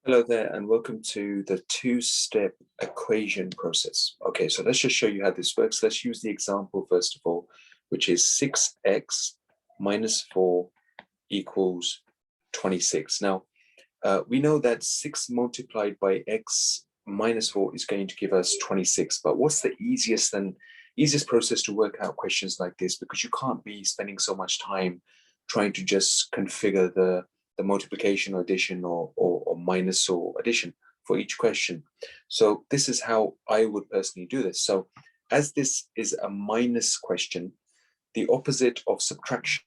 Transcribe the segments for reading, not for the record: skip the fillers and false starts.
Hello there and welcome to the two-step equation process. Okay, so let's just show you how this works. Let's use the example first of all, which is 6x minus 4 equals 26. Now, we know that 6 multiplied by x minus 4 is going to give us 26, but what's the easiest process to work out questions like this? Because you can't be spending so much time trying to just configure the multiplication or addition or minus or addition for each question. So this is how I would personally do this. So as this is a minus question, the opposite of subtraction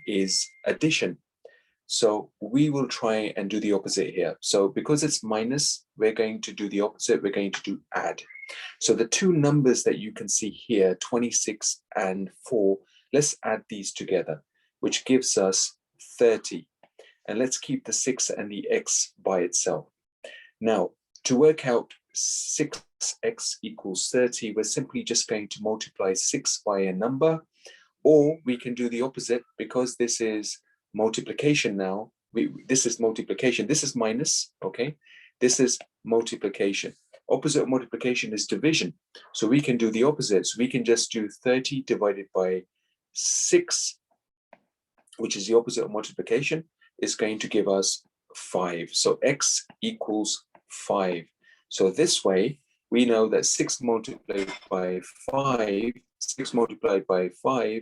is addition. So we will try and do the opposite here. So because it's minus, we're going to do the opposite. We're going to do add. So the two numbers that you can see here, 26 and 4, let's add these together, which gives us 30. And let's keep the 6 and the x by itself. Now, to work out 6x equals 30, we're simply just going to multiply 6 by a number, or we can do the opposite because this is multiplication now. This is multiplication. This is minus, okay? This is multiplication. Opposite of multiplication is division. So we can do the opposite. So we can just do 30 divided by 6, which is the opposite of multiplication, is going to give us 5. So x equals 5. So this way, we know that 6 multiplied by 5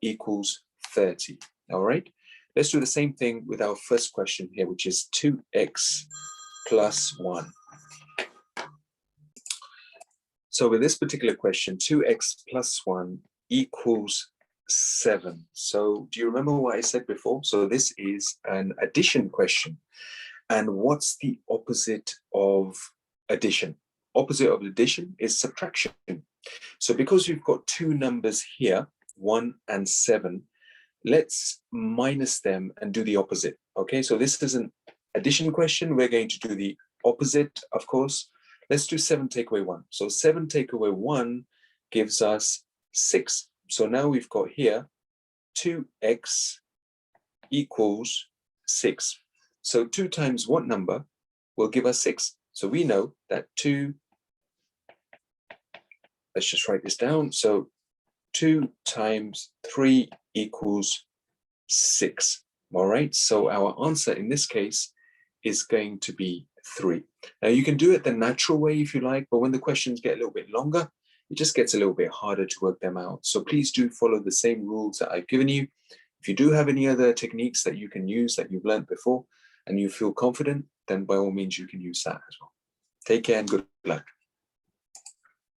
equals 30. All right? Let's do the same thing with our first question here, which is 2x plus 1. So with this particular question, 2x plus 1 equals 7. So do you remember what I said before? So this is an addition question. And what's the opposite of addition? Opposite of addition is subtraction. So because we've got two numbers here, 1 and 7, let's minus them and do the opposite. Okay, so this is an addition question. We're going to do the opposite, of course. Let's do 7 take away 1. So 7 take away 1 gives us 6. So now we've got here 2x equals 6. So 2 times what number will give us 6? So we know that 2, let's just write this down. So 2 times 3 equals 6. All right, so our answer in this case is going to be 3. Now you can do it the natural way if you like, but when the questions get a little bit longer, it just gets a little bit harder to work them out. So please do follow the same rules that I've given you. If you do have any other techniques that you can use that you've learned before and you feel confident, then by all means you can use that as well. Take care and good luck.